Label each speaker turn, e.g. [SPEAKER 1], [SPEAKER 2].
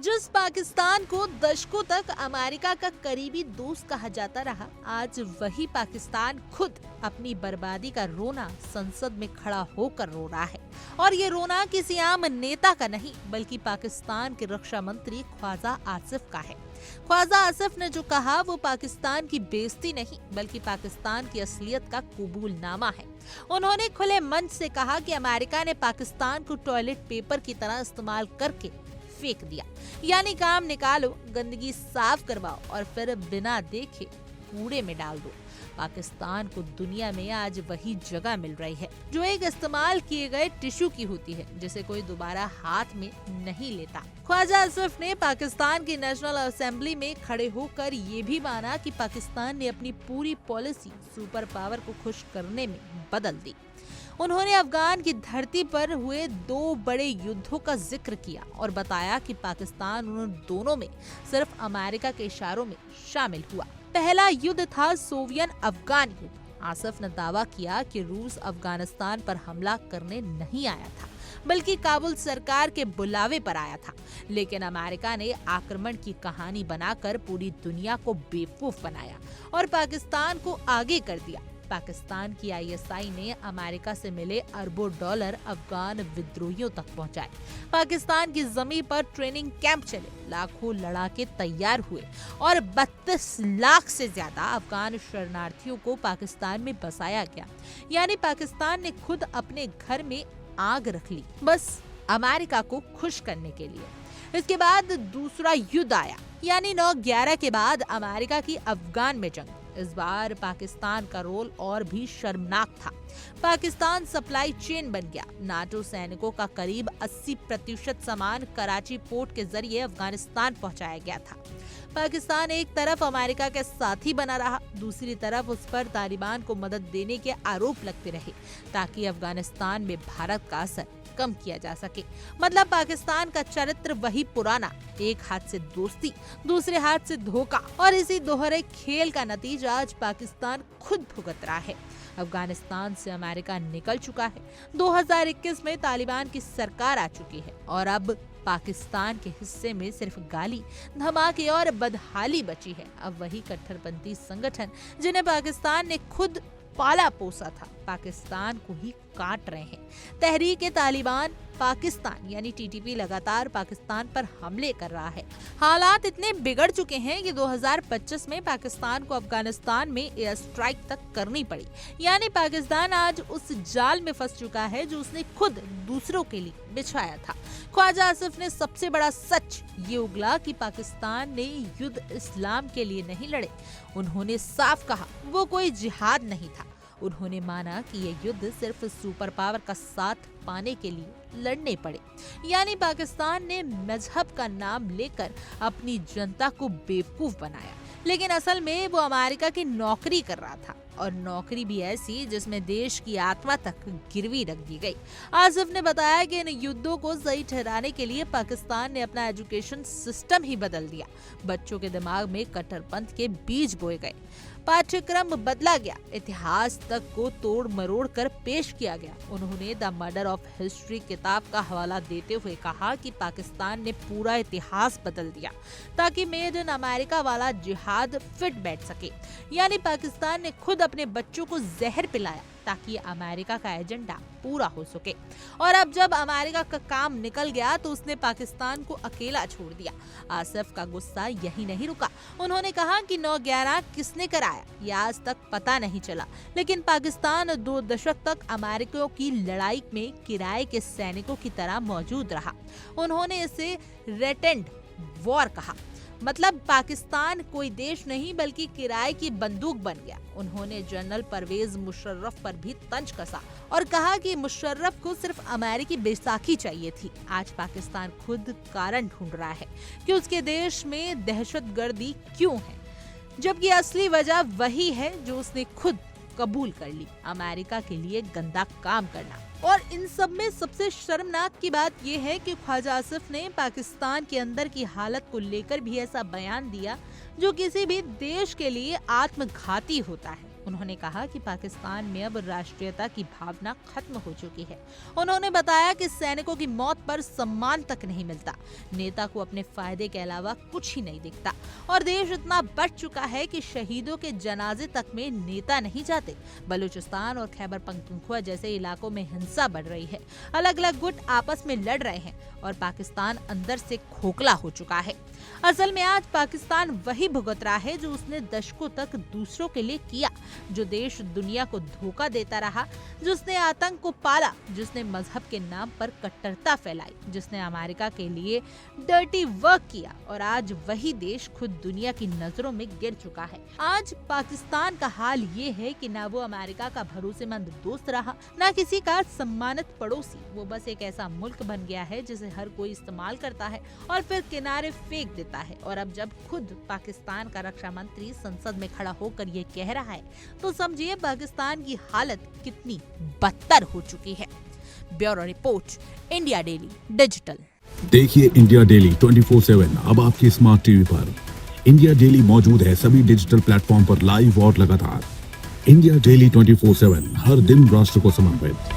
[SPEAKER 1] जिस पाकिस्तान को दशकों तक अमेरिका का करीबी दोस्त कहा जाता रहा, आज वही पाकिस्तान खुद अपनी बर्बादी का रोना संसद में खड़ा होकर रो रहा है। और ये रोना किसी आम नेता का नहीं, बल्कि पाकिस्तान के रक्षा मंत्री ख्वाजा आसिफ का है। ख्वाजा आसिफ ने जो कहा वो पाकिस्तान की बेइज्जती नहीं, बल्कि पाकिस्तान की असलियत का कबूलनामा है। उन्होंने खुले मंच से कहा कि अमेरिका ने पाकिस्तान को टॉयलेट पेपर की तरह इस्तेमाल करके फेंक दिया, यानी काम निकालो, गंदगी साफ करवाओ और फिर बिना देखे कूड़े में डाल दो। पाकिस्तान को दुनिया में आज वही जगह मिल रही है जो एक इस्तेमाल किए गए टिश्यू की होती है, जिसे कोई दोबारा हाथ में नहीं लेता। ख्वाजा आसिफ ने पाकिस्तान की नेशनल असेंबली में खड़े होकर ये भी माना कि पाकिस्तान ने अपनी पूरी पॉलिसी सुपर पावर को खुश करने में बदल दी। उन्होंने अफगान की धरती पर हुए 2 बड़े युद्धों का जिक्र किया और बताया कि पाकिस्तान उन दोनों में सिर्फ अमेरिका के इशारों में शामिल हुआ। पहला युद्ध था सोवियत अफगान युद्ध। आसिफ ने दावा किया कि रूस अफगानिस्तान पर हमला करने नहीं आया था, बल्कि काबुल सरकार के बुलावे पर आया था। लेकिन अमेरिका ने आक्रमण की कहानी बनाकर पूरी दुनिया को बेवकूफ बनाया और पाकिस्तान को आगे कर दिया। पाकिस्तान की आईएसआई ने अमेरिका से मिले अरबों डॉलर अफगान विद्रोहियों तक पहुंचाए। पाकिस्तान की जमीन पर ट्रेनिंग कैंप चले, लाखों लड़ाके तैयार हुए और 32 लाख से ज्यादा अफगान शरणार्थियों को पाकिस्तान में बसाया गया। यानी पाकिस्तान ने खुद अपने घर में आग रख ली, बस अमेरिका को खुश करने के लिए। इसके बाद दूसरा युद्ध आया, यानी 9/11 के बाद अमेरिका की अफगान में जंग। इस बार पाकिस्तान का रोल और भी शर्मनाक था। पाकिस्तान सप्लाई चेन बन गया। नाटो सैनिकों का करीब 80% सामान कराची पोर्ट के जरिए अफगानिस्तान पहुंचाया गया था। पाकिस्तान एक तरफ अमेरिका के साथी बना रहा, दूसरी तरफ उस पर तालिबान को मदद देने के आरोप लगते रहे, ताकि अफगानिस्तान में भारत का असर कम किया जा सके। मतलब पाकिस्तान का चरित्र वही पुराना, एक हाथ से दोस्ती, दूसरे हाथ से धोखा, और इसी दोहरे खेल का नतीजा आज पाकिस्तान खुद भुगत रहा है। अफगानिस्तान से अमेरिका निकल चुका है, 2021 में तालिबान की सरकार आ चुकी है और अब पाकिस्तान के हिस्से में सिर्फ गाली, धमाके और बदहाली बची है। अब वही कट्टरपंथी संगठन जिन्हें पाकिस्तान ने खुद पाला पोसा था, पाकिस्तान को ही काट रहे हैं। तहरीक तालिबान पाकिस्तान यानी टीटीपी लगातार पाकिस्तान पर हमले कर रहा है। हालात इतने बिगड़ चुके हैं कि 2025 में पाकिस्तान को अफगानिस्तान में एयर स्ट्राइक तक करनी पड़ी। यानी पाकिस्तान आज उस जाल में फंस चुका है जो उसने खुद दूसरों के लिए बिछाया था। ख्वाजा आसिफ ने सबसे बड़ा सच ये उगला कि पाकिस्तान ने युद्ध इस्लाम के लिए नहीं लड़े। उन्होंने साफ कहा वो कोई जिहाद नहीं था। उन्होंने माना कि ये युद्ध सिर्फ सुपर पावर का साथ पाने के लिए लड़ने पड़े। यानी पाकिस्तान ने मजहब का नाम लेकर अपनी जनता को बेवकूफ बनाया, लेकिन असल में वो अमेरिका की नौकरी कर रहा था, और नौकरी भी ऐसी जिसमें देश की आत्मा तक गिरवी रख दी गई। आसिफ ने बताया कि इन युद्धों को सही ठहराने के लिए पाकिस्तान ने अपना एजुकेशन सिस्टम ही बदल दिया। बच्चों के दिमाग में कट्टरपंथ के बीज बोए गए, पाठ्यक्रम बदला गया, इतिहास तक को तोड़ मरोड़ कर पेश किया गया। उन्होंने द मर्डर ऑफ हिस्ट्री किताब का हवाला देते हुए कहा कि पाकिस्तान ने पूरा इतिहास बदल दिया ताकि मेड इन अमेरिका वाला जिहाद फिट बैठ सके। यानी पाकिस्तान ने खुद अपने बच्चों को जहर पिलाया ताकि अमेरिका का एजेंडा पूरा हो सके। और अब जब अमेरिका का काम निकल गया तो उसने पाकिस्तान को अकेला छोड़ दिया। आसिफ का गुस्सा यही नहीं रुका। उन्होंने कहा कि 9/11 किसने कराया ये आज तक पता नहीं चला, लेकिन पाकिस्तान 2 दशक तक अमेरिकियों की लड़ाई में किराए के सैनिकों की तरह मौजूद रहा। उन्होंने इसे रेटेंड वॉर कहा, मतलब पाकिस्तान कोई देश नहीं बल्कि किराए की बंदूक बन गया। उन्होंने जनरल परवेज मुशर्रफ पर भी तंज कसा और कहा कि मुशर्रफ को सिर्फ अमेरिकी बैसाखी चाहिए थी। आज पाकिस्तान खुद कारण ढूंढ रहा है कि उसके देश में दहशतगर्दी क्यों है, जबकि असली वजह वही है जो उसने खुद कबूल कर ली, अमेरिका के लिए गंदा काम करना। और इन सब में सबसे शर्मनाक की बात यह है कि ख्वाजा आसिफ ने पाकिस्तान के अंदर की हालत को लेकर भी ऐसा बयान दिया जो किसी भी देश के लिए आत्मघाती होता है। उन्होंने कहा कि पाकिस्तान में अब राष्ट्रीयता की भावना खत्म हो चुकी है। उन्होंने बताया कि सैनिकों की मौत पर सम्मान तक नहीं मिलता, नेता को अपने फायदे के अलावा कुछ ही नहीं दिखता और देश इतना बढ़ चुका है कि शहीदों के जनाजे तक में नेता नहीं जाते। बलूचिस्तान और खैबर पख्तूनख्वा जैसे इलाकों में हिंसा बढ़ रही है, अलग अलग गुट आपस में लड़ रहे हैं और पाकिस्तान अंदर से खोखला हो चुका है। असल में आज पाकिस्तान वही भुगत रहा है जो उसने दशकों तक दूसरों के लिए किया, जो देश दुनिया को धोखा देता रहा, जिसने आतंक को पाला, जिसने मजहब के नाम पर कट्टरता फैलाई, जिसने अमेरिका के लिए डर्टी वर्क किया और आज वही देश खुद दुनिया की नजरों में गिर चुका है। आज पाकिस्तान का हाल ये है कि ना वो अमेरिका का भरोसेमंद दोस्त रहा, ना किसी का सम्मानित पड़ोसी। वो बस एक ऐसा मुल्क बन गया है जिसे हर कोई इस्तेमाल करता है और फिर किनारे फेंक देता है। और अब जब खुद पाकिस्तान का रक्षा मंत्री संसद में खड़ा होकर ये कह रहा है तो समझिए पाकिस्तान की हालत कितनी बदतर हो चुकी है। Bureau report, India daily digital.
[SPEAKER 2] देखिए इंडिया डेली 24/7 अब आपके स्मार्ट टीवी पर। इंडिया डेली मौजूद है सभी डिजिटल प्लेटफॉर्म पर लाइव और लगातार। इंडिया डेली 24/7 हर दिन राष्ट्र को समर्पित।